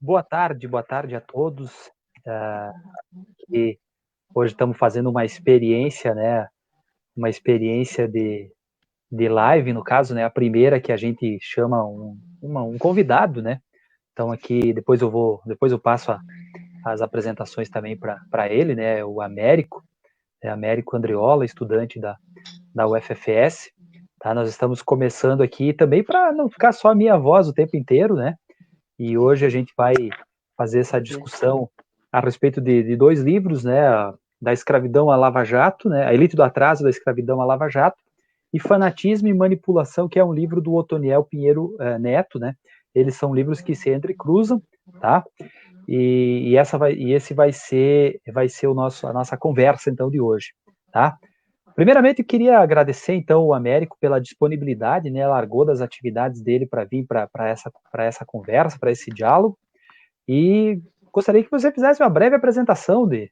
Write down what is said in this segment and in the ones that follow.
boa tarde a todos. E hoje estamos fazendo uma experiência, né? Uma experiência de live, no caso, né? A primeira que a gente chama um convidado, né? Então aqui depois eu passo as apresentações também para ele, né? O Américo, Américo Andriola, estudante da UFFS. Tá? Nós estamos começando aqui também para não ficar só a minha voz o tempo inteiro, né? E hoje a gente vai fazer essa discussão a respeito de dois livros, né, da escravidão à Lava Jato, né, a Elite do Atraso, da escravidão à Lava Jato, e Fanatismo e Manipulação, que é um livro do Otoniel Pinheiro Neto, né, eles são livros que se entrecruzam, tá, e esse vai ser a nossa conversa, então, de hoje, tá. Primeiramente, eu queria agradecer, então, o Américo pela disponibilidade, né, largou das atividades dele para vir para essa conversa, para esse diálogo, e gostaria que você fizesse uma breve apresentação de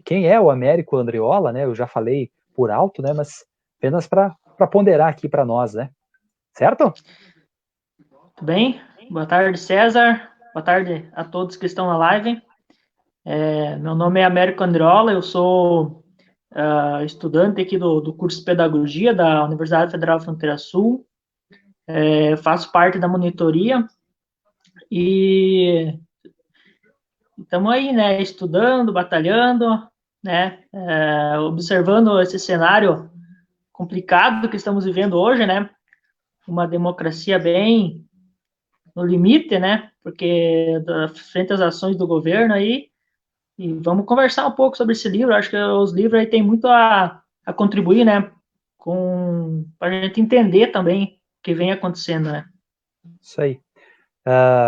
quem é o Américo Andriola, né, eu já falei por alto, né, mas apenas para ponderar aqui para nós, né, certo? Tudo bem? Boa tarde, César. Boa tarde a todos que estão na live. Meu nome é Américo Andriola, eu sou estudante aqui do curso de Pedagogia da Universidade Federal Fronteira Sul. Faço parte da monitoria e estamos aí, né, estudando, batalhando, né, observando esse cenário complicado que estamos vivendo hoje, né, uma democracia bem no limite, né? Porque frente às ações do governo aí, e vamos conversar um pouco sobre esse livro. Acho que os livros aí têm muito a contribuir, né? Para a gente entender também o que vem acontecendo, né? Isso aí.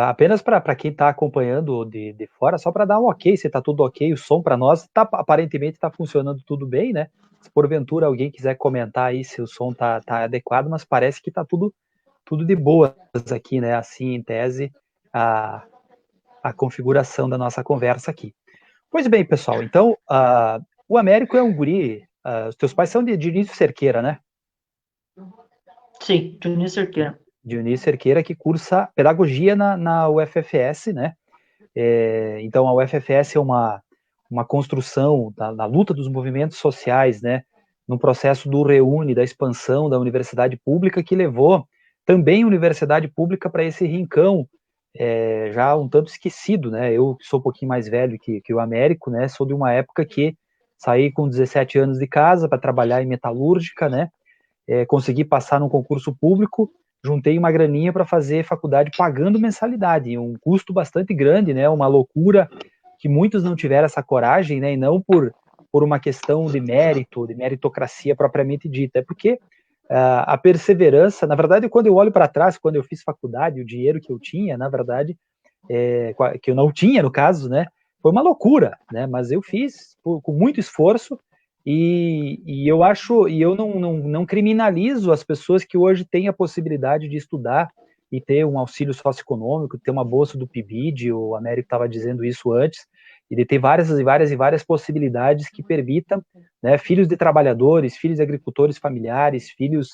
Apenas para quem está acompanhando de fora, só para dar um ok, se está tudo ok, o som para nós aparentemente está funcionando tudo bem, né? Se porventura alguém quiser comentar aí se o som tá adequado, mas parece que está tudo de boas aqui, né? Assim, em tese, a configuração da nossa conversa aqui. Pois bem, pessoal, então, o Américo é um guri, os teus pais são de Dionísio Cerqueira, né? Sim, Juninho Cerqueira. Dionísio Cerqueira, que cursa pedagogia na UFFS, né? Então, a UFFS é uma construção da luta dos movimentos sociais, né? No processo do reúne, da expansão da universidade pública, que levou também a universidade pública para esse rincão, já um tanto esquecido, né? Eu sou um pouquinho mais velho que o Américo, né? Sou de uma época que saí com 17 anos de casa para trabalhar em metalúrgica, né? Consegui passar num concurso público, juntei uma graninha para fazer faculdade pagando mensalidade, um custo bastante grande, né? Uma loucura que muitos não tiveram essa coragem, né? E não por uma questão de mérito, de meritocracia propriamente dita, é porque a perseverança, na verdade, quando eu olho para trás, quando eu fiz faculdade, o dinheiro que eu tinha, na verdade, que eu não tinha, no caso, né, foi uma loucura, né, mas eu fiz com muito esforço e eu acho, e eu não criminalizo as pessoas que hoje têm a possibilidade de estudar e ter um auxílio socioeconômico, ter uma bolsa do PIBID, o Américo estava dizendo isso antes, e de ter várias possibilidades que permitam, né, filhos de trabalhadores, filhos de agricultores familiares, filhos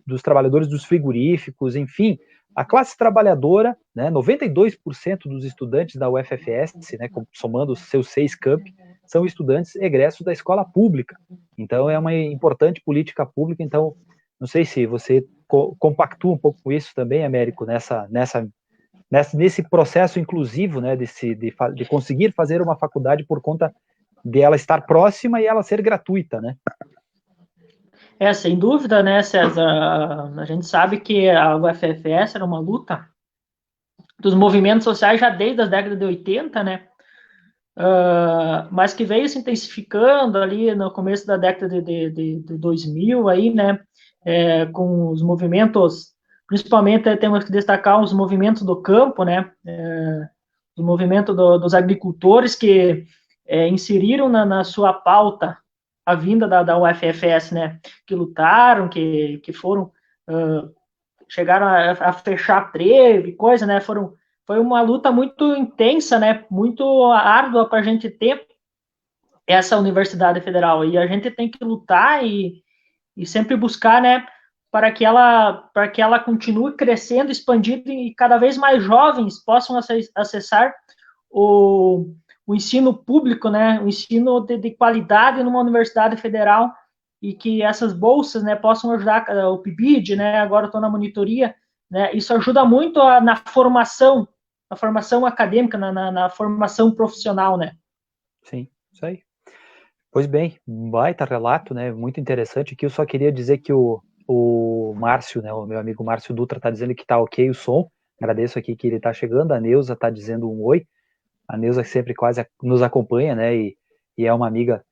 dos trabalhadores dos frigoríficos, enfim, a classe trabalhadora, né, 92% dos estudantes da UFFS, né, somando os seus 6 campi, são estudantes egressos da escola pública. Então, é uma importante política pública. Então, não sei se você compactua um pouco com isso também, Américo, nesse processo inclusivo, né, de conseguir fazer uma faculdade por conta de ela estar próxima e ela ser gratuita, né? Sem dúvida, né, César? A gente sabe que a UFFS era uma luta dos movimentos sociais já desde as décadas de 80, né? Mas que veio se intensificando ali no começo da década de 2000, aí, né, com os movimentos, principalmente temos que destacar os movimentos do campo, né, o movimento dos agricultores que inseriram na sua pauta a vinda da UFFS, né, que lutaram, que foram, chegaram a fechar treve, coisa, né, foi uma luta muito intensa, né, muito árdua para a gente ter essa universidade federal. E a gente tem que lutar e sempre buscar, né, para que ela continue crescendo, expandindo e cada vez mais jovens possam acessar o ensino público, né, o ensino de qualidade numa universidade federal, e que essas bolsas, né, possam ajudar o PIBID, né, agora estou na monitoria, né, isso ajuda muito na formação acadêmica, na formação profissional, né. Sim, isso aí. Pois bem, um baita relato, né, muito interessante. Aqui eu só queria dizer que o Márcio, né, o meu amigo Márcio Dutra está dizendo que está ok o som, agradeço aqui que ele está chegando, a Neuza está dizendo um oi, a Neuza sempre quase nos acompanha, né, e é uma amiga,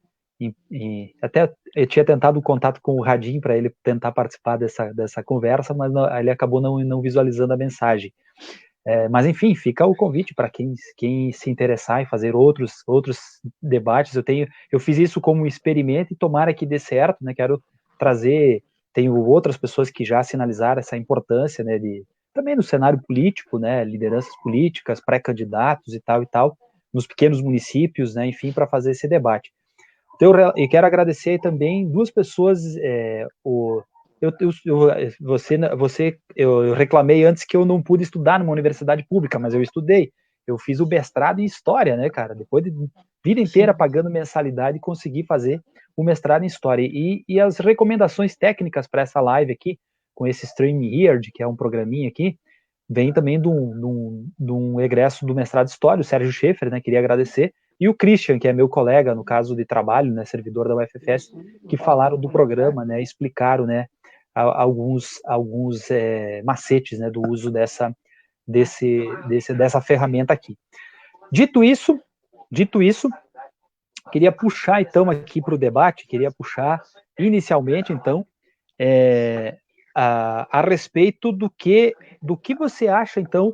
até eu tinha tentado o contato com o Radim para ele tentar participar dessa conversa, mas não, ele acabou não visualizando a mensagem. Mas enfim, fica o convite para quem se interessar em fazer outros debates. Eu fiz isso como um experimento e tomara que dê certo, né? Quero trazer, tenho outras pessoas que já sinalizaram essa importância, né? Também no cenário político, né? Lideranças políticas, pré-candidatos e tal, nos pequenos municípios, né? Enfim, para fazer esse debate. Então, eu quero agradecer também duas pessoas, eu reclamei antes que eu não pude estudar numa universidade pública, mas eu estudei. Eu fiz o mestrado em História, né, cara? Depois de vida inteira pagando mensalidade, consegui fazer o mestrado em História. E as recomendações técnicas para essa live aqui, com esse StreamYard, que é um programinha aqui, vem também de um egresso do mestrado em História, o Sérgio Schaefer, né? Queria agradecer. E o Christian, que é meu colega, no caso de trabalho, né, servidor da UFFS, que falaram do programa, né, explicaram, né, alguns macetes, né, do uso dessa ferramenta aqui. Dito isso, queria puxar, então, aqui para o debate, inicialmente, então, a respeito do que você acha, então,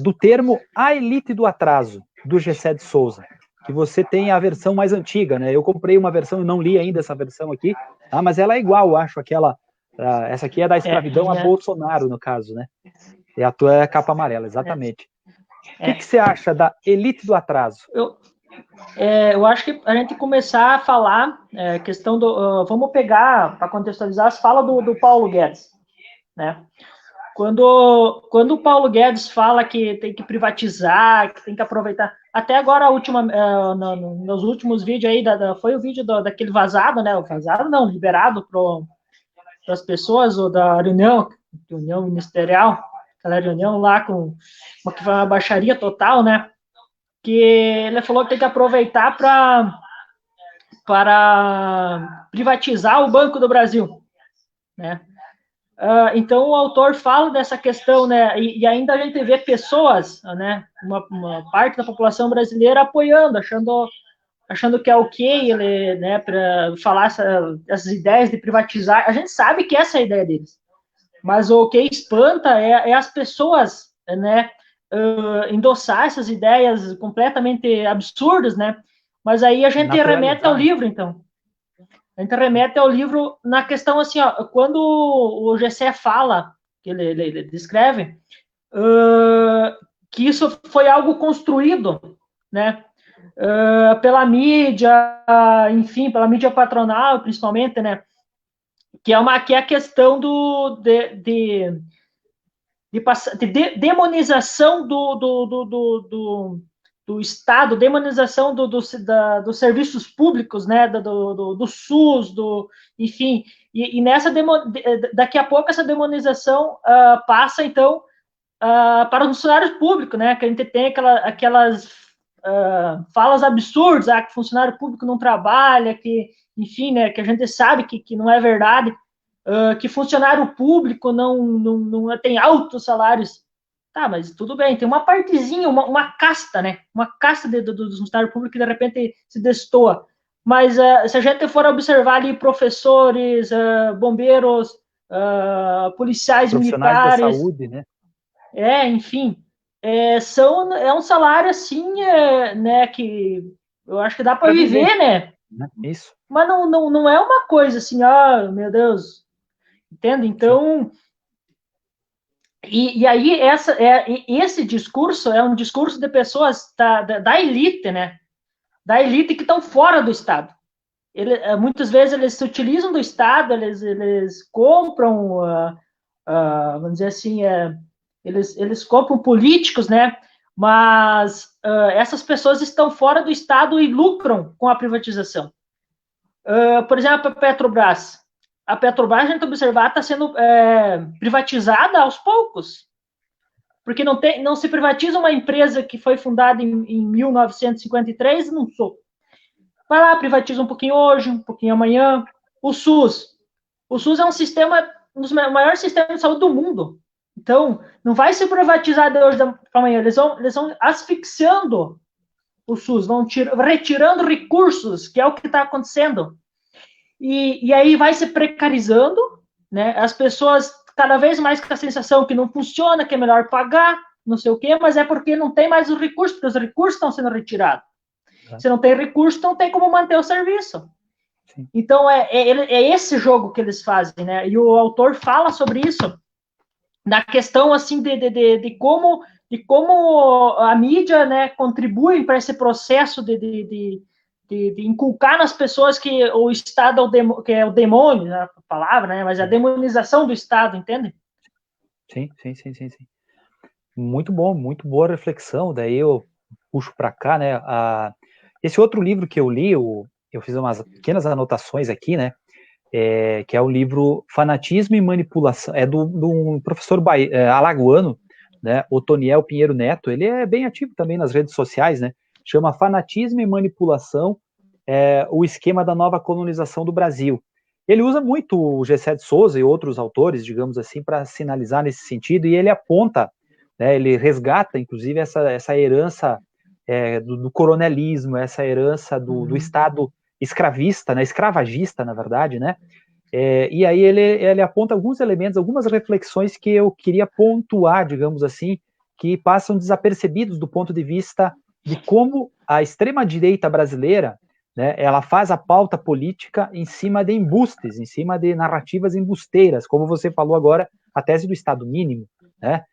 do termo a elite do atraso, do Gessé de Souza, que você tem a versão mais antiga, né? Eu comprei uma versão e não li ainda essa versão aqui, mas ela é igual, eu acho, essa aqui é da escravidão a Bolsonaro, no caso, né? E a tua é a capa amarela, exatamente. O que você acha da elite do atraso? Eu acho que a gente começar a falar, questão do... vamos pegar, para contextualizar, as falas do Paulo Guedes, né? Quando o Paulo Guedes fala que tem que privatizar, que tem que aproveitar, até agora nos últimos vídeos aí, foi o vídeo daquele vazado, né? O vazado não, liberado para as pessoas, ou da reunião ministerial, aquela reunião lá que foi uma baixaria total, né? Que ele falou que tem que aproveitar para privatizar o Banco do Brasil, né? Então, o autor fala dessa questão, né, e ainda a gente vê pessoas, né, uma parte da população brasileira apoiando, achando que é ok, ele, né, para falar essas ideias de privatizar. A gente sabe que essa é a ideia deles, mas o que espanta é as pessoas, né, endossar essas ideias completamente absurdas, né, mas aí a gente remete ao livro, então. A gente remete ao livro na questão assim, ó, quando o Gessé fala, que ele descreve, que isso foi algo construído, né, pela mídia, enfim, pela mídia patronal, principalmente, né, que é a questão de demonização do Estado, demonização dos serviços públicos, né, do SUS, enfim, e daqui a pouco essa demonização passa, então, para os funcionários públicos, né, que a gente tem aquelas falas absurdas, que funcionário público não trabalha, que, enfim, né, que a gente sabe que não é verdade, que funcionário público não tem altos salários. Tá, mas tudo bem, tem uma partezinha, uma casta, né? Uma casta dos funcionários públicos que de repente se destoa. Mas se a gente for observar ali professores, bombeiros, policiais militares... da saúde, né? Enfim, é um salário assim, né, que eu acho que dá para viver, né? Isso. Mas não é uma coisa assim, meu Deus, entende? Então... E aí, esse discurso é um discurso de pessoas da elite, né? Da elite que estão fora do Estado. muitas vezes eles se utilizam do Estado, eles compram, vamos dizer assim, eles compram políticos, né? Mas essas pessoas estão fora do Estado e lucram com a privatização. Por exemplo, a Petrobras. A Petrobras, a gente observar, está sendo privatizada aos poucos. Porque não se privatiza uma empresa que foi fundada em 1953, não sou. Vai lá, privatiza um pouquinho hoje, um pouquinho amanhã. O SUS. O SUS é um dos maiores sistemas de saúde do mundo. Então, não vai ser privatizado de hoje para amanhã. Eles vão asfixiando o SUS, vão retirando recursos, que é o que está acontecendo. E aí vai se precarizando, né? As pessoas cada vez mais com a sensação que não funciona, que é melhor pagar, não sei o quê, mas é porque não tem mais os recursos, porque os recursos estão sendo retirados. Se não tem recurso, não tem como manter o serviço. Sim. Então, é esse jogo que eles fazem, né? E o autor fala sobre isso, na questão, assim, de como a mídia, né, contribui para esse processo de inculcar nas pessoas que o Estado que é o demônio, a palavra, né? Mas a demonização do Estado, entende? Sim. Muito bom, muito boa reflexão. Daí eu puxo para cá, né? Esse outro livro que eu li, eu fiz umas pequenas anotações aqui, né? Que é o livro Fanatismo e Manipulação, é de um professor alagoano, né? Otoniel Pinheiro Neto. Ele é bem ativo também nas redes sociais, né? Chama Fanatismo e Manipulação, o esquema da nova colonização do Brasil. Ele usa muito o Gessé de Souza e outros autores, digamos assim, para sinalizar nesse sentido, e ele aponta, né, ele resgata, inclusive, essa herança do coronelismo, essa herança do Estado escravista, né, escravagista, na verdade, né? E aí ele aponta alguns elementos, algumas reflexões que eu queria pontuar, digamos assim, que passam desapercebidos do ponto de vista de como a extrema-direita brasileira, né, ela faz a pauta política em cima de embustes, em cima de narrativas embusteiras, como você falou agora, a tese do Estado mínimo, né?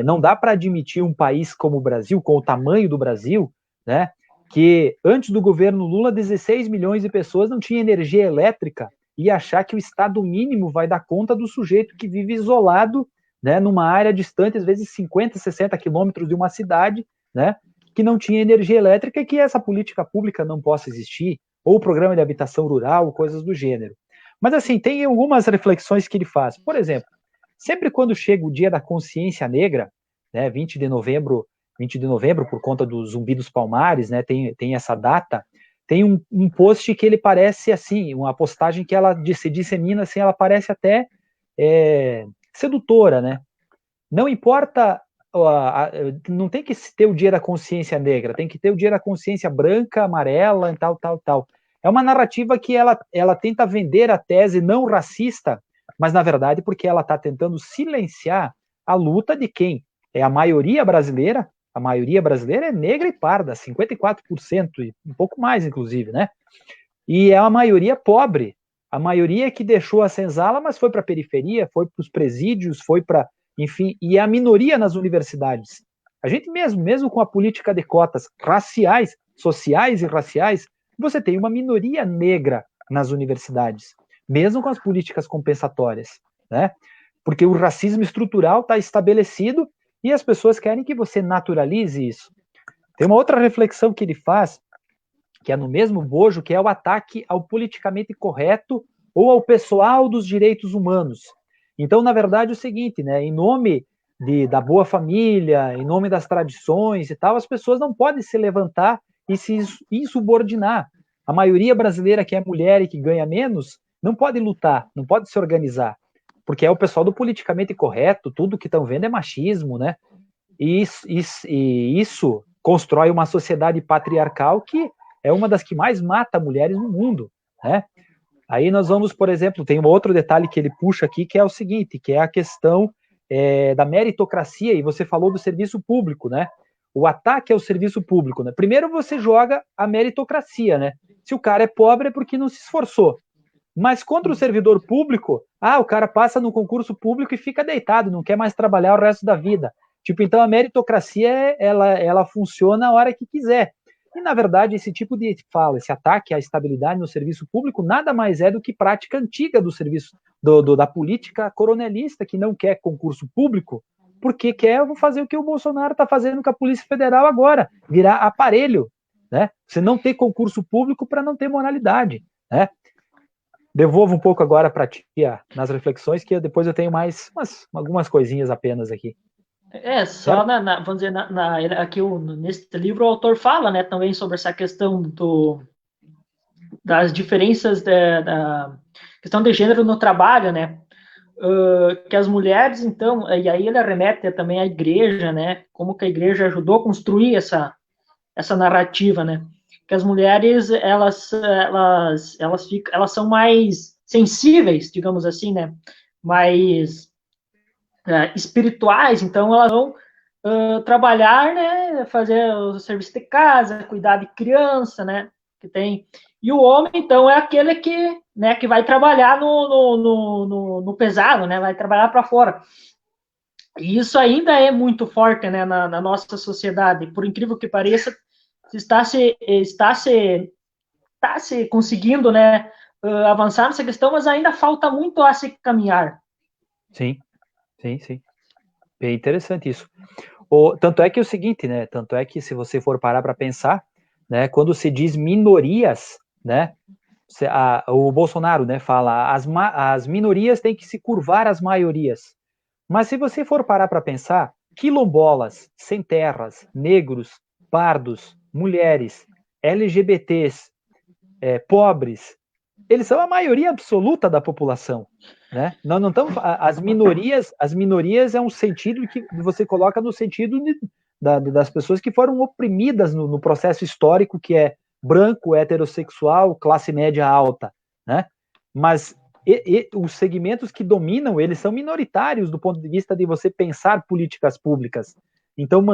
Não dá para admitir um país como o Brasil, com o tamanho do Brasil, né, que antes do governo Lula, 16 milhões de pessoas não tinham energia elétrica, e achar que o Estado mínimo vai dar conta do sujeito que vive isolado, né, numa área distante, às vezes 50, 60 quilômetros de uma cidade, né, que não tinha energia elétrica, e que essa política pública não possa existir, ou programa de habitação rural, coisas do gênero. Mas, assim, tem algumas reflexões que ele faz. Por exemplo, sempre quando chega o Dia da Consciência Negra, né, 20 de novembro, por conta do Zumbi dos Palmares, né, tem essa data, tem um post que ele parece, assim, uma postagem que ela se dissemina, assim, ela parece até sedutora, né? Não importa, não tem que ter o Dia da Consciência Negra, tem que ter o Dia da Consciência branca, amarela, e tal. É uma narrativa que ela tenta vender a tese não racista, mas, na verdade, porque ela está tentando silenciar a luta de quem é a maioria brasileira é negra e parda, 54%, e um pouco mais, inclusive, né? E é a maioria pobre, a maioria que deixou a senzala, mas foi para a periferia, foi para os presídios, foi para, enfim, e é a minoria nas universidades. A gente mesmo com a política de cotas raciais, sociais e raciais, você tem uma minoria negra nas universidades, mesmo com as políticas compensatórias, né? Porque o racismo estrutural está estabelecido e as pessoas querem que você naturalize isso. Tem uma outra reflexão que ele faz, que é no mesmo bojo, que é o ataque ao politicamente correto ou ao pessoal dos direitos humanos. Então, na verdade, é o seguinte, né? Em nome da boa família, em nome das tradições e tal, as pessoas não podem se levantar e se insubordinar. A maioria brasileira que é mulher e que ganha menos, não pode lutar, não pode se organizar, porque é o pessoal do politicamente correto, tudo que estão vendo é machismo, né? E isso constrói uma sociedade patriarcal que é uma das que mais mata mulheres no mundo, né? Aí nós vamos, por exemplo, tem um outro detalhe que ele puxa aqui, que é o seguinte, que é a questão da meritocracia, e você falou do serviço público, né? O ataque ao serviço público, né? Primeiro você joga a meritocracia, né? Se o cara é pobre é porque não se esforçou. Mas contra o servidor público, o cara passa no concurso público e fica deitado, não quer mais trabalhar o resto da vida. Tipo, então a meritocracia, ela funciona a hora que quiser. E, na verdade, esse tipo de fala, esse ataque à estabilidade no serviço público, nada mais é do que prática antiga do serviço, da política coronelista, que não quer concurso público, porque quer fazer o que o Bolsonaro está fazendo com a Polícia Federal agora, virar aparelho, né? Você não ter concurso público para não ter moralidade, né? Devolvo um pouco agora para ti, nas reflexões, que depois eu tenho mais algumas coisinhas apenas aqui. Só vamos dizer, aqui nesse livro o autor fala, né, também sobre essa questão das diferenças da questão de gênero no trabalho, né, que as mulheres, então, e aí ele remete também à igreja, né, como que a igreja ajudou a construir essa narrativa, né, que as mulheres, elas são mais sensíveis, digamos assim, né, mais espirituais, então elas vão trabalhar, né, fazer o serviço de casa, cuidar de criança, né, que tem. E o homem, então, é aquele que, né, que vai trabalhar no pesado, né, vai trabalhar para fora. E isso ainda é muito forte, né, na nossa sociedade. Por incrível que pareça, está se conseguindo, né, avançar nessa questão, mas ainda falta muito a se caminhar. Sim. Bem interessante isso. Tanto é que é o seguinte, né? Tanto é que se você for parar para pensar, né? Quando se diz minorias, né? O Bolsonaro, né? Fala as minorias têm que se curvar às maiorias. Mas se você for parar para pensar, quilombolas, sem terras, negros, pardos, mulheres, LGBTs, pobres, eles são a maioria absoluta da população, né? Nós não estamos as minorias é um sentido que você coloca no sentido das pessoas que foram oprimidas no processo histórico, que é branco, heterossexual, classe média alta, né? Mas os segmentos que dominam, eles são minoritários do ponto de vista de você pensar políticas públicas. Então,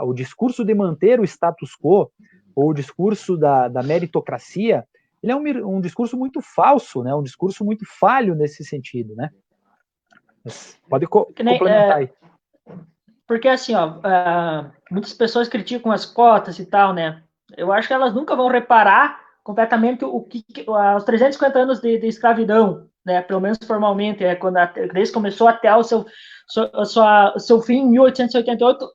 o discurso de manter o status quo, ou o discurso da meritocracia, ele é um discurso muito falso, né? Um discurso muito falho nesse sentido, né? Mas pode complementar aí. Porque assim, ó, muitas pessoas criticam as cotas e tal, né? Eu acho que elas nunca vão reparar completamente os 350 anos de escravidão, né? Pelo menos formalmente, quando a igreja começou até o seu fim em 1888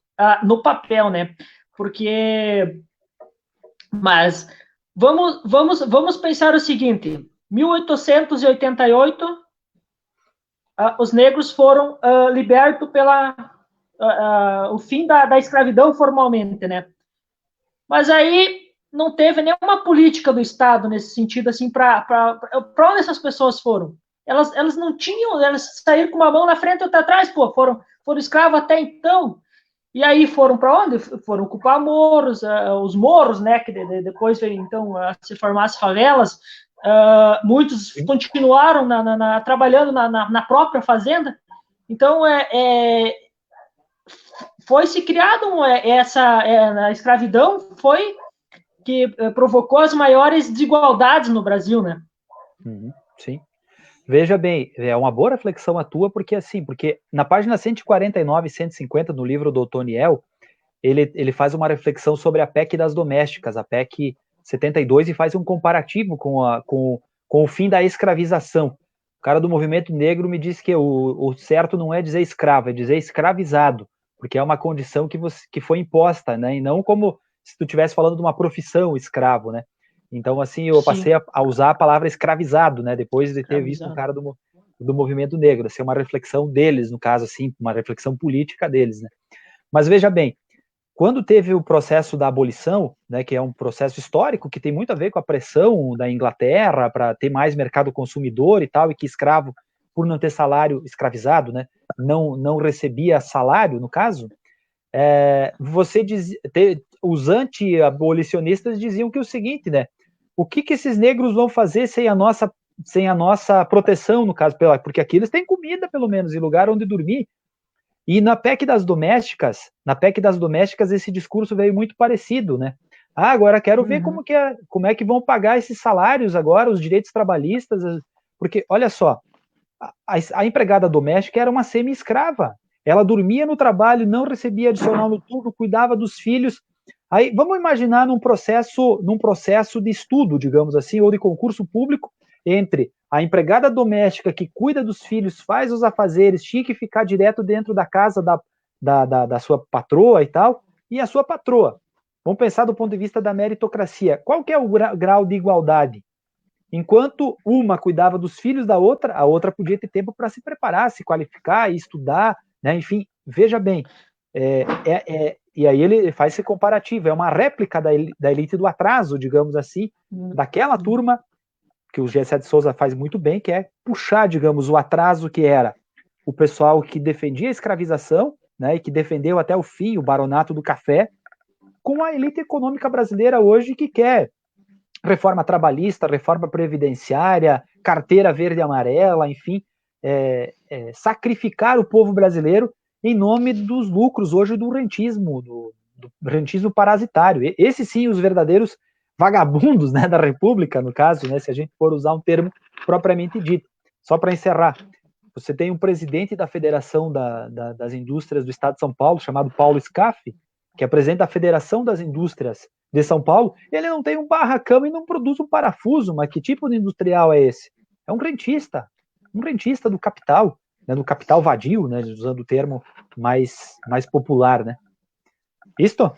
no papel, né? Porque, mas vamos pensar o seguinte: 1888, os negros foram libertos pela o fim da escravidão formalmente, né? Mas aí não teve nenhuma política do Estado nesse sentido, assim, para onde essas pessoas foram? Elas não tinham, elas saíram com uma mão na frente e outra atrás, pô, foram escravos até então. E aí foram para onde? Foram ocupar morros, os morros, né, que depois veio, então, a se formar as favelas. Muitos continuaram trabalhando na própria fazenda. Então, foi se criado a escravidão foi que provocou as maiores desigualdades no Brasil, né? Sim. Veja bem, é uma boa reflexão a tua, porque na página 149 e 150 do livro do Otoniel, ele faz uma reflexão sobre a PEC das domésticas, a PEC 72, e faz um comparativo com o fim da escravização. O cara do movimento negro me disse que o certo não é dizer escravo, é dizer escravizado, porque é uma condição que foi imposta, né? E não como se tu estivesse falando de uma profissão escravo, né? Então, assim, eu passei a usar a palavra escravizado, né? Depois de ter visto um cara do movimento negro, assim, uma reflexão deles, no caso, assim, uma reflexão política deles, né? Mas veja bem, quando teve o processo da abolição, né, que é um processo histórico que tem muito a ver com a pressão da Inglaterra para ter mais mercado consumidor e tal, e que escravo, por não ter salário, escravizado, né, não recebia salário, no caso, os anti-abolicionistas diziam que é o seguinte, né, o que esses negros vão fazer sem a nossa proteção, no caso, porque aqui eles têm comida, pelo menos, e lugar onde dormir. E na PEC das domésticas, esse discurso veio muito parecido, né? Agora quero ver como é que vão pagar esses salários agora, os direitos trabalhistas, porque, olha só, a empregada doméstica era uma semi-escrava, ela dormia no trabalho, não recebia adicional no turno, cuidava dos filhos, Aí, vamos imaginar num processo de estudo, digamos assim, ou de concurso público, entre a empregada doméstica que cuida dos filhos, faz os afazeres, tinha que ficar direto dentro da casa da sua patroa e tal, e a sua patroa. Vamos pensar do ponto de vista da meritocracia. Qual que é o grau de igualdade? Enquanto uma cuidava dos filhos da outra, a outra podia ter tempo para se preparar, se qualificar, estudar, né? Enfim, veja bem, e aí ele faz esse comparativo, é uma réplica da elite do atraso, digamos assim, daquela turma que o Gessé de Souza faz muito bem, que é puxar, digamos, o atraso que era o pessoal que defendia a escravização, né, e que defendeu até o fim o baronato do café, com a elite econômica brasileira hoje que quer reforma trabalhista, reforma previdenciária, carteira verde e amarela, enfim, sacrificar o povo brasileiro em nome dos lucros hoje do rentismo, do rentismo parasitário. Esses sim, os verdadeiros vagabundos, né, da República, no caso, né, se a gente for usar um termo propriamente dito. Só para encerrar, você tem um presidente da Federação das Indústrias do Estado de São Paulo, chamado Paulo Scaff, que é presidente da Federação das Indústrias de São Paulo. Ele não tem um barracão e não produz um parafuso, mas que tipo de industrial é esse? É um rentista do capital, né, do capital vadio, né, usando o termo mais popular, né? Isto?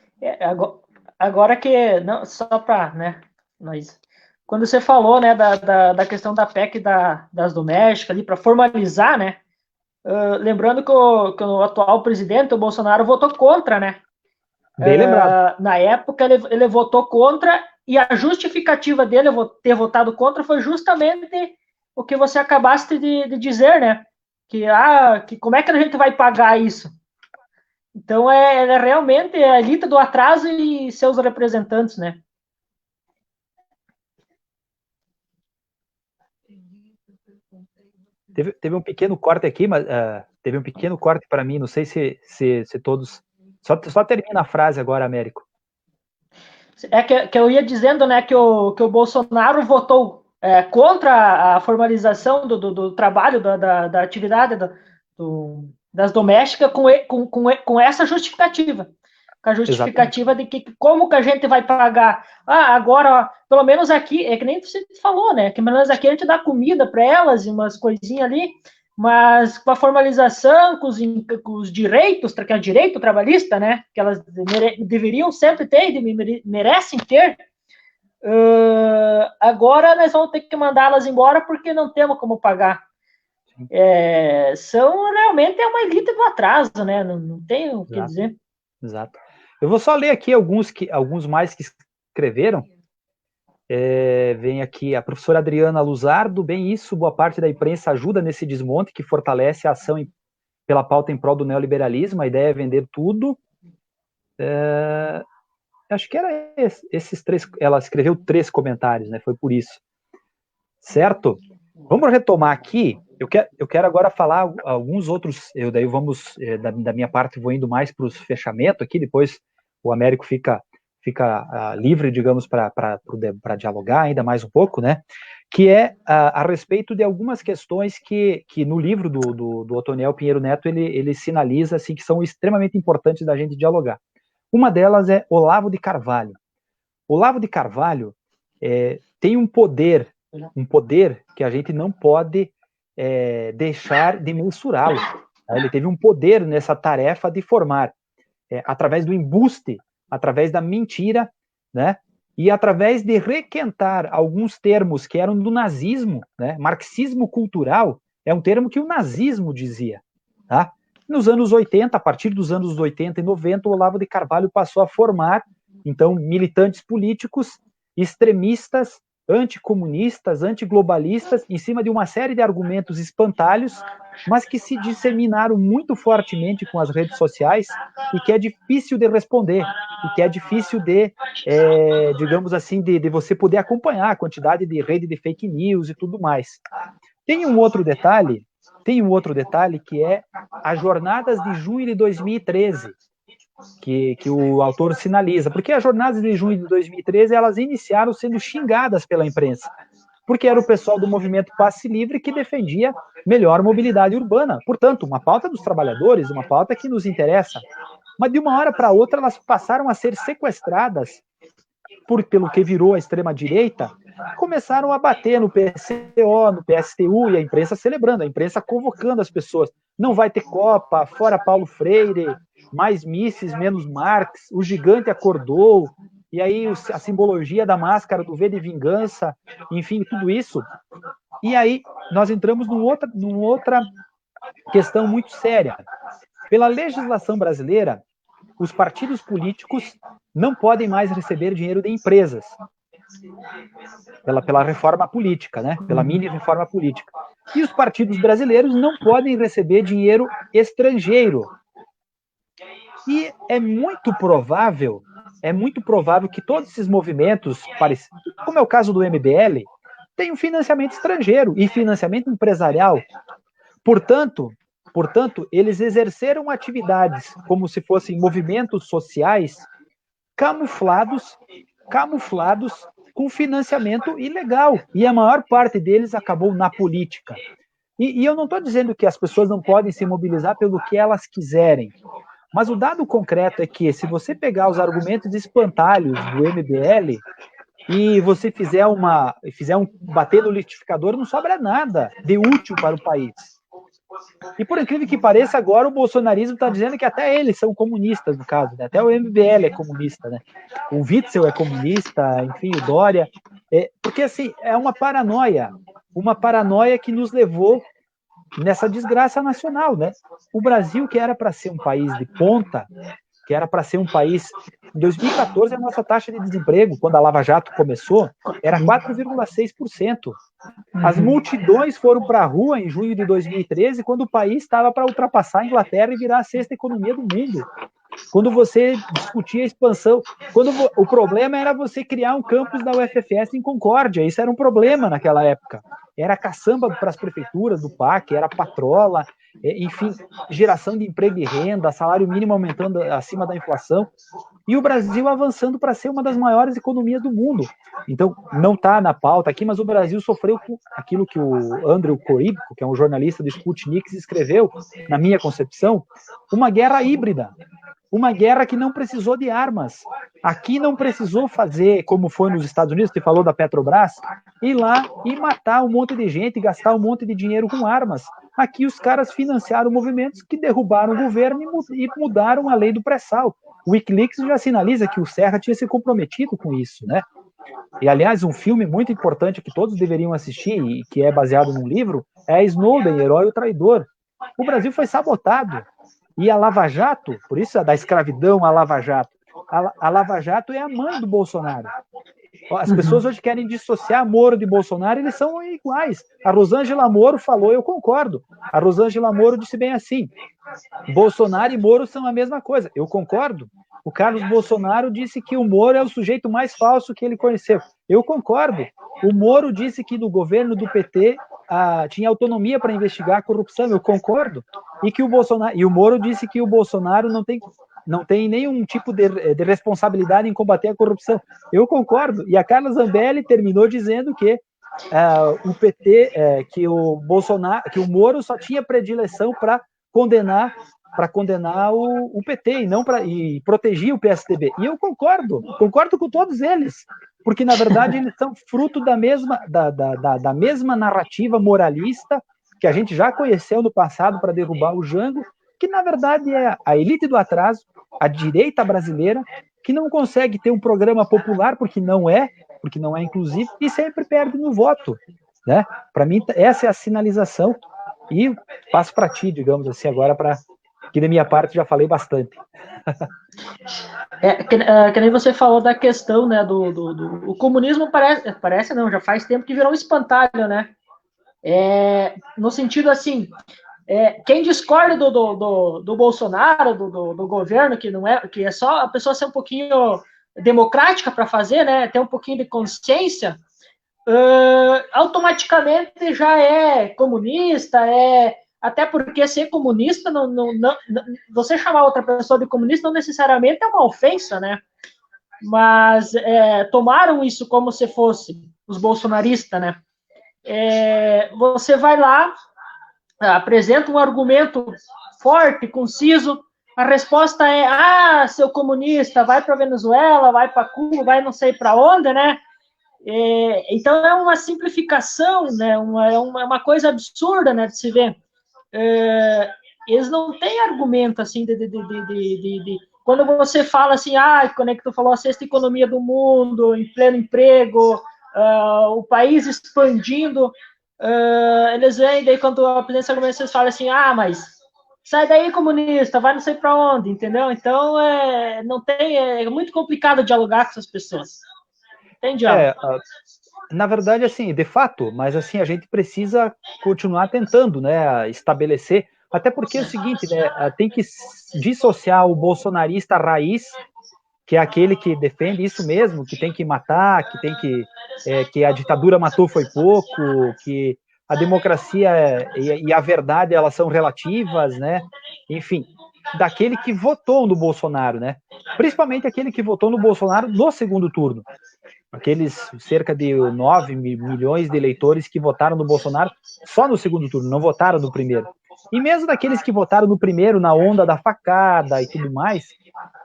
Agora que, não, só para, né, nós, quando você falou, né, da questão da PEC das domésticas ali para formalizar, né, lembrando que o atual presidente, o Bolsonaro, votou contra, né? Bem lembrado. Na época ele votou contra e a justificativa dele ter votado contra foi justamente o que você acabaste de dizer, né? Que como é que a gente vai pagar isso? Então é realmente a elite do atraso e seus representantes, né? Teve um pequeno corte aqui, mas teve um pequeno corte para mim. Não sei se todos. Só termina a frase agora, Américo. Que eu ia dizendo, né, que o Bolsonaro votou contra a formalização do trabalho, da atividade das domésticas com essa justificativa. Com a justificativa Exatamente. De que como que a gente vai pagar? Agora, pelo menos aqui, é que nem você falou, né? Que pelo menos aqui a gente dá comida para elas e umas coisinhas ali, mas com a formalização, com os direitos, que é o direito trabalhista, né? Que elas deveriam sempre ter e merecem ter. Agora nós vamos ter que mandá-las embora porque não temos como pagar. Realmente uma elite do atraso, né? Não tem o que dizer. Exato. Eu vou só ler aqui alguns mais que escreveram. Vem aqui a professora Adriana Luzardo, bem isso, boa parte da imprensa ajuda nesse desmonte que fortalece a ação pela pauta em prol do neoliberalismo, a ideia é vender tudo. Acho que era esses 3, ela escreveu 3 comentários, né, foi por isso. Certo? Vamos retomar aqui, eu quero agora falar alguns outros, daí vamos, da minha parte, vou indo mais para os fechamentos aqui, depois o Américo fica livre, digamos, para dialogar ainda mais um pouco, né? Que é a respeito de algumas questões que no livro do Otoniel Pinheiro Neto ele sinaliza assim, que são extremamente importantes da gente dialogar. Uma delas é Olavo de Carvalho. Olavo de Carvalho tem um poder que a gente não pode deixar de mensurá-lo. Ele teve um poder nessa tarefa de formar, através do embuste, através da mentira, né? E através de requentar alguns termos que eram do nazismo, né? Marxismo cultural é um termo que o nazismo dizia, tá? Nos anos 80, a partir dos anos 80 e 90, o Olavo de Carvalho passou a formar, então, militantes políticos extremistas, anticomunistas, antiglobalistas, em cima de uma série de argumentos espantalhos, mas que se disseminaram muito fortemente com as redes sociais e que é difícil de responder, e que é difícil de, digamos assim, de você poder acompanhar a quantidade de rede de fake news e tudo mais. Tem um outro detalhe que é as jornadas de junho de 2013, que o autor sinaliza, porque as jornadas de junho de 2013, elas iniciaram sendo xingadas pela imprensa, porque era o pessoal do movimento Passe Livre que defendia melhor mobilidade urbana, portanto, uma pauta dos trabalhadores, uma pauta que nos interessa. mas de uma hora para outra elas passaram a ser sequestradas pelo que virou a extrema-direita, começaram a bater no PCO, no PSTU, e a imprensa celebrando, a imprensa convocando as pessoas. Não vai ter Copa, fora Paulo Freire, mais Mises, menos Marx, o gigante acordou, e aí a simbologia da máscara do V de vingança, enfim, tudo isso. E aí nós entramos numa outra questão muito séria. Pela legislação brasileira, os partidos políticos não podem mais receber dinheiro de empresas, pela reforma política, né? Pela mini reforma política. E os partidos brasileiros não podem receber dinheiro estrangeiro. E é muito provável que todos esses movimentos, como é o caso do MBL, tenham financiamento estrangeiro e financiamento empresarial. Portanto, eles exerceram atividades como se fossem movimentos sociais camuflados com financiamento ilegal. E a maior parte deles acabou na política. E eu não estou dizendo que as pessoas não podem se mobilizar pelo que elas quiserem, mas o dado concreto é que, se você pegar os argumentos espantalhos do MBL e você fizer bater no liquidificador, não sobra nada de útil para o país. E por incrível que pareça, agora o bolsonarismo está dizendo que até eles são comunistas, no caso, né? Até o MBL é comunista, né? O Witzel é comunista, enfim, o Dória. Porque, assim, é uma paranoia que nos levou nessa desgraça nacional, né? O Brasil, que era para ser um país de ponta, que era para ser um país... Em 2014, a nossa taxa de desemprego, quando a Lava Jato começou, era 4,6%. As multidões foram para a rua em junho de 2013, quando o país estava para ultrapassar a Inglaterra e virar a sexta economia do mundo. Quando você discutia a expansão, o problema era você criar um campus da UFFS em Concórdia, isso era um problema naquela época. Era caçamba para as prefeituras do PAC, era patrola, enfim, geração de emprego e renda, salário mínimo aumentando acima da inflação, e o Brasil avançando para ser uma das maiores economias do mundo. Então, não está na pauta aqui, mas o Brasil sofreu com aquilo que o Andrew Korypko, que é um jornalista do Sputnik, escreveu, na minha concepção, uma guerra híbrida. Uma guerra que não precisou de armas. Aqui não precisou fazer, como foi nos Estados Unidos, que falou da Petrobras, ir lá e matar um monte de gente, gastar um monte de dinheiro com armas. Aqui os caras financiaram movimentos que derrubaram o governo e mudaram a lei do pré-sal. O Wikileaks já sinaliza que o Serra tinha se comprometido com isso, né? E, aliás, um filme muito importante que todos deveriam assistir, e que é baseado num livro, é Snowden, Herói ou Traidor. O Brasil foi sabotado. E a Lava Jato, por isso é da escravidão à Lava Jato, a Lava Jato é a mãe do Bolsonaro. As pessoas hoje querem dissociar Moro de Bolsonaro, eles são iguais. A Rosângela Moro falou, eu concordo. A Rosângela Moro disse bem assim, Bolsonaro e Moro são a mesma coisa. Eu concordo. O Carlos Bolsonaro disse que o Moro é o sujeito mais falso que ele conheceu. Eu concordo. O Moro disse que no governo do PT tinha autonomia para investigar a corrupção. Eu concordo. E o Moro disse que o Bolsonaro não tem nenhum tipo de responsabilidade em combater a corrupção. Eu concordo. E a Carla Zambelli terminou dizendo que o PT, que o Moro só tinha predileção para condenar o PT e proteger o PSDB. E eu concordo com todos eles, porque na verdade eles são fruto da mesma narrativa moralista que a gente já conheceu no passado para derrubar o Jango, que na verdade é a elite do atraso, a direita brasileira, que não consegue ter um programa popular porque não é inclusivo, e sempre perde no voto, né? Para mim, essa é a sinalização, e passo para ti, digamos assim, agora, que da minha parte já falei bastante. Que nem você falou da questão, né, o comunismo parece não, já faz tempo que virou um espantalho, né? No sentido assim, quem discorda do Bolsonaro, do governo, que é só a pessoa ser um pouquinho democrática para fazer, né, ter um pouquinho de consciência, automaticamente já é comunista, até porque ser comunista, você chamar outra pessoa de comunista não necessariamente é uma ofensa, né? Mas tomaram isso como se fosse os bolsonaristas, né? Você vai lá, apresenta um argumento forte, conciso, a resposta é, seu comunista, vai para Venezuela, vai para Cuba, vai não sei para onde, né? Então é uma simplificação, né? É uma coisa absurda, né, de se ver. Eles não têm argumento assim quando você fala assim, quando é que tu falou a sexta economia do mundo, em pleno emprego, o país expandindo, eles vêm, daí quando a presidência argumenta, eles falam assim, mas sai daí, comunista, vai não sei para onde, entendeu? Então, não tem, é muito complicado dialogar com essas pessoas. Tem diálogo. Na verdade, assim, de fato, mas assim, a gente precisa continuar tentando, né, estabelecer, até porque é o seguinte, né, tem que dissociar o bolsonarista raiz, que é aquele que defende isso mesmo, que tem que matar, que a ditadura matou foi pouco, que a democracia e a verdade, elas são relativas, né, enfim, daquele que votou no Bolsonaro, né, principalmente aquele que votou no Bolsonaro no segundo turno, aqueles cerca de 9 milhões de eleitores que votaram no Bolsonaro só no segundo turno, não votaram no primeiro. E mesmo daqueles que votaram no primeiro, na onda da facada e tudo mais,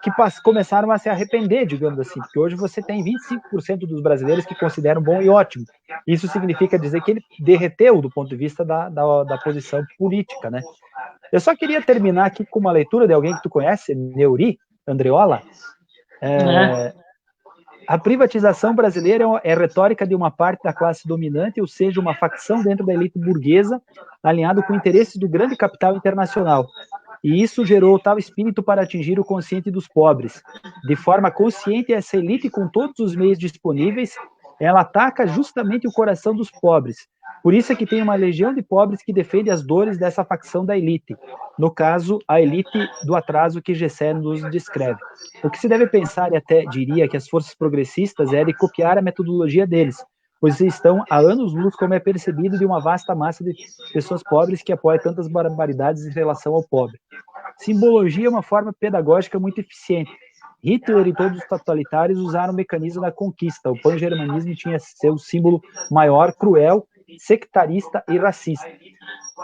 que começaram a se arrepender, digamos assim, porque hoje você tem 25% dos brasileiros que consideram bom e ótimo. Isso significa dizer que ele derreteu do ponto de vista da posição política, né? Eu só queria terminar aqui com uma leitura de alguém que tu conhece, Neuri Andreola. A privatização brasileira é retórica de uma parte da classe dominante, ou seja, uma facção dentro da elite burguesa, alinhado com interesses do grande capital internacional. E isso gerou tal espírito para atingir o consciente dos pobres. De forma consciente, essa elite, com todos os meios disponíveis, ela ataca justamente o coração dos pobres. Por isso é que tem uma legião de pobres que defende as dores dessa facção da elite. No caso, a elite do atraso que Gessé nos descreve. O que se deve pensar, e até diria que as forças progressistas, é de copiar a metodologia deles, pois estão há anos-luz, como é percebido, de uma vasta massa de pessoas pobres que apoia tantas barbaridades em relação ao pobre. Simbologia é uma forma pedagógica muito eficiente. Hitler e todos os totalitários usaram o mecanismo da conquista. O pan-germanismo tinha seu símbolo maior, cruel, sectarista e racista.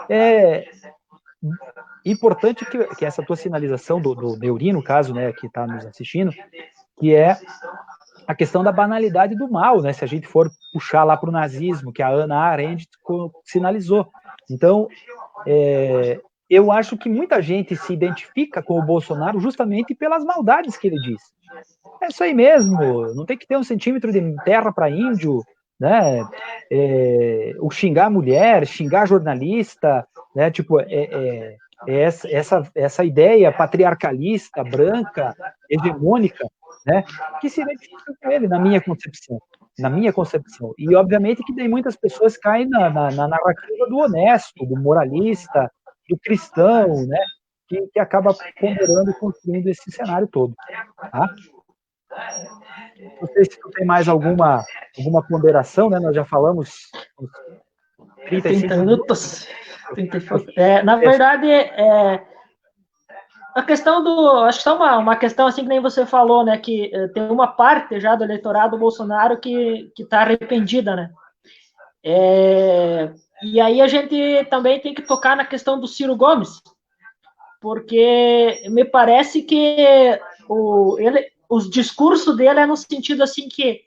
É importante que essa tua sinalização do Neuri, no caso, né, que está nos assistindo, que é a questão da banalidade do mal, né, se a gente for puxar lá para o nazismo, que a Hannah Arendt sinalizou. Então, eu acho que muita gente se identifica com o Bolsonaro justamente pelas maldades que ele diz. É isso aí mesmo, não tem que ter 1 centímetro de terra para índio, né? O xingar mulher, xingar jornalista, né? Tipo, essa ideia patriarcalista, branca, hegemônica, né? Que se identifica com ele, na minha concepção. E, obviamente, que tem muitas pessoas que caem na narrativa do honesto, do moralista, do cristão, né? Que acaba ponderando e construindo esse cenário todo. Tá? Não sei se tu tem mais alguma ponderação, né? Nós já falamos uns 30 minutos. Na verdade, a questão acho que é uma questão assim que nem você falou, né? Que tem uma parte já do eleitorado Bolsonaro que está arrependida, né? E aí a gente também tem que tocar na questão do Ciro Gomes, porque me parece que os discursos dele é no sentido assim que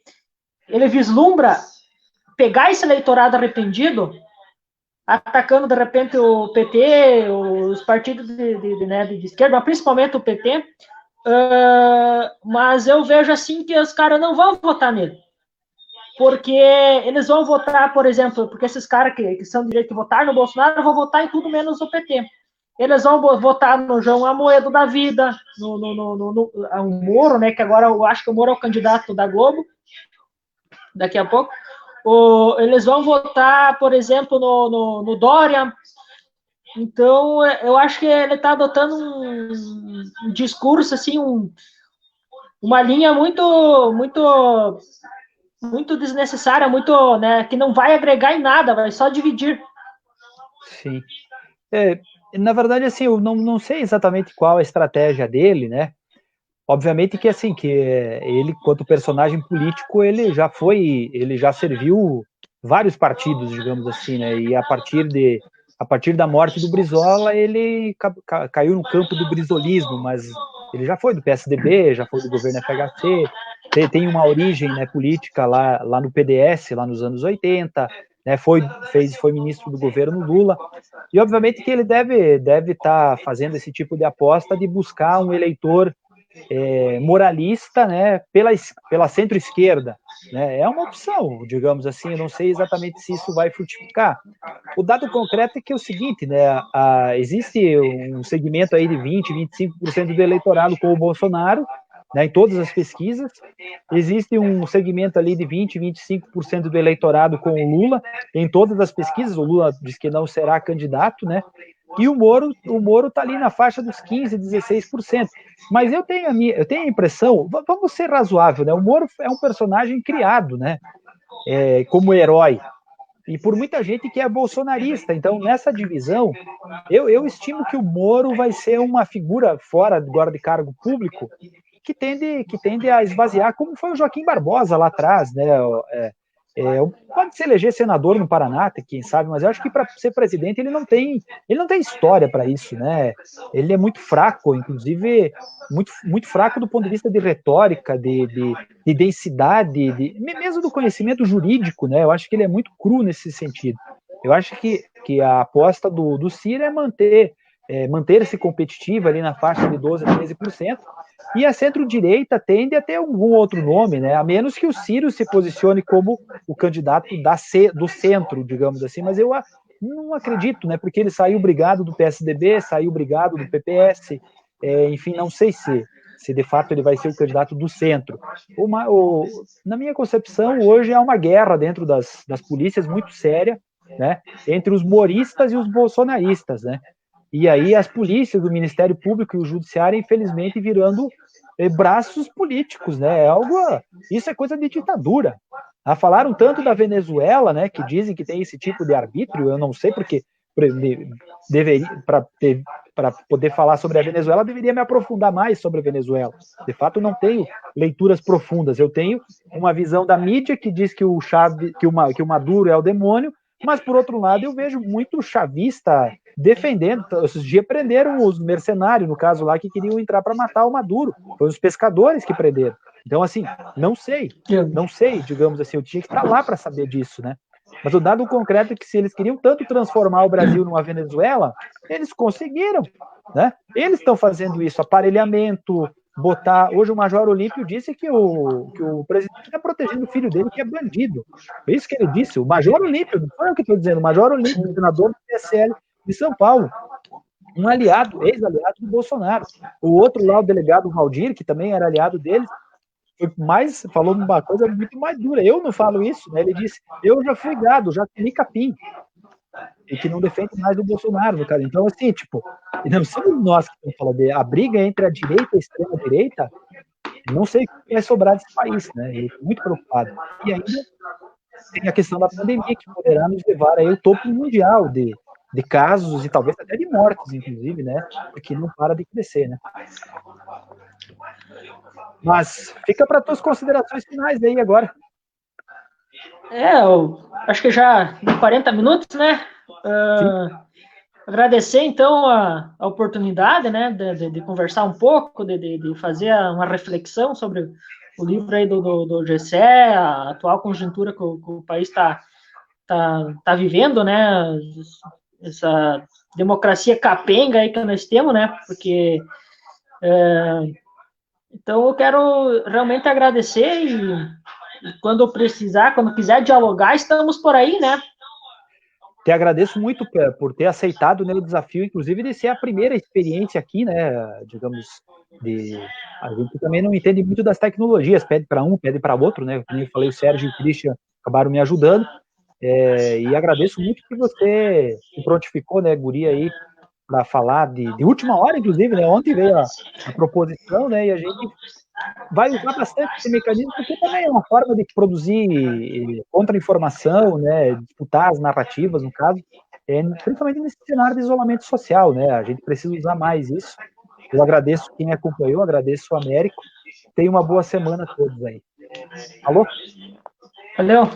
ele vislumbra pegar esse eleitorado arrependido, atacando de repente o PT, os partidos de esquerda, mas principalmente o PT, mas eu vejo assim que os caras não vão votar nele, porque eles vão votar, por exemplo, porque esses caras que são de direito de votar no Bolsonaro vão votar em tudo menos o PT. Eles vão votar no João Amoedo da vida, no Moro, né, que agora eu acho que o Moro é o candidato da Globo, daqui a pouco. Eles vão votar, por exemplo, no Dória. Então, eu acho que ele está adotando um discurso, assim, uma linha muito desnecessária, muito, né, que não vai agregar em nada, vai só dividir. Sim. Na verdade, assim, eu não sei exatamente qual a estratégia dele, né? Obviamente que, assim, que ele, quanto personagem político, ele já serviu vários partidos, digamos assim, né? E a partir a partir da morte do Brizola, ele caiu no campo do brizolismo, mas ele já foi do PSDB, já foi do governo FHC, tem uma origem, né, política lá no PDS, lá nos anos 80, né, foi ministro do governo Lula, e obviamente que ele deve estar fazendo esse tipo de aposta de buscar um eleitor moralista, né, pela centro-esquerda, né, é uma opção, digamos assim, eu não sei exatamente se isso vai frutificar. O dado concreto é que é o seguinte, né, existe um segmento aí de 20, 25% do eleitorado com o Bolsonaro, né, em todas as pesquisas, existe um segmento ali de 20, 25% do eleitorado com o Lula, em todas as pesquisas, o Lula diz que não será candidato, né, e o Moro está ali na faixa dos 15%, 16%. Mas eu tenho a impressão, vamos ser razoável, né? O Moro é um personagem criado, né? Como herói. E por muita gente que é bolsonarista. Então, nessa divisão, eu estimo que o Moro vai ser uma figura fora agora de cargo público que tende a esvaziar, como foi o Joaquim Barbosa lá atrás, né? Pode se eleger senador no Paraná, quem sabe, mas eu acho que para ser presidente ele não tem história para isso, né? Ele é muito fraco, inclusive muito fraco do ponto de vista de retórica, de densidade, mesmo do conhecimento jurídico, né? Eu acho que ele é muito cru nesse sentido. Eu acho que a aposta do Ciro é manter-se competitiva ali na faixa de 12% a 13%, e a centro-direita tende a ter algum outro nome, né? A menos que o Ciro se posicione como o candidato do centro, digamos assim, mas eu não acredito, né? Porque ele saiu brigado do PSDB, saiu brigado do PPS, enfim, não sei se de fato ele vai ser o candidato do centro. Na minha concepção, hoje há uma guerra dentro das polícias muito séria, né? Entre os moristas e os bolsonaristas, né? E aí as polícias, o Ministério Público e o Judiciário, infelizmente, virando braços políticos, né? Isso é coisa de ditadura. Falaram tanto da Venezuela, né? Que dizem que tem esse tipo de arbítrio. Eu não sei porque para poder falar sobre a Venezuela, deveria me aprofundar mais sobre a Venezuela. De fato, não tenho leituras profundas. Eu tenho uma visão da mídia que diz que o Maduro é o demônio, mas, por outro lado, eu vejo muito chavista defendendo. Esses dias prenderam os mercenários, no caso lá, que queriam entrar para matar o Maduro. Foi os pescadores que prenderam. Então, assim, não sei, digamos assim, eu tinha que estar lá para saber disso, né? Mas o dado concreto é que se eles queriam tanto transformar o Brasil numa Venezuela, eles conseguiram, né? Eles estão fazendo isso, aparelhamento, Hoje o Major Olímpio disse que o presidente está protegendo o filho dele, que é bandido. É isso que ele disse, o Major Olímpio, não foi eu que estou dizendo, o Major Olímpio, senador do PSL de São Paulo, um aliado, ex-aliado do Bolsonaro. O outro lá, o delegado Valdir, que também era aliado deles, falou uma coisa muito mais dura. Eu não falo isso, né? Ele disse, eu já fui gado, já comi capim. E que não defende mais o Bolsonaro, no caso. Então, assim, tipo, não somos nós que estamos falando a briga entre a direita e a extrema-direita, não sei o que vai sobrar desse país, né? Eu estou muito preocupado. E ainda tem a questão da pandemia, que poderá nos levar aí ao topo mundial de casos e talvez até de mortes, inclusive, né? Porque não para de crescer, né? Mas fica para tuas considerações finais aí agora. Eu acho que já 40 minutos, né? Agradecer, então, a oportunidade, né, de conversar um pouco, de fazer uma reflexão sobre o livro aí do GCE, a atual conjuntura que o país está vivendo, né, essa democracia capenga aí que nós temos, né, porque... então, eu quero realmente agradecer e quando precisar, quando quiser dialogar, estamos por aí, né? Te agradeço muito por ter aceitado, né, o desafio, inclusive, de ser a primeira experiência aqui, né, digamos, a gente também não entende muito das tecnologias, pede para um, pede para outro, né, como eu falei, o Sérgio e o Christian acabaram me ajudando, e agradeço muito que você se prontificou, né, guri, aí, para falar de última hora, inclusive, né, ontem veio a proposição, né, e a gente vai usar bastante esse mecanismo, porque também é uma forma de produzir contra-informação, né, disputar as narrativas, no caso, principalmente nesse cenário de isolamento social, né, a gente precisa usar mais isso. Eu agradeço quem acompanhou, agradeço o Américo, tenha uma boa semana a todos aí. Alô? Valeu.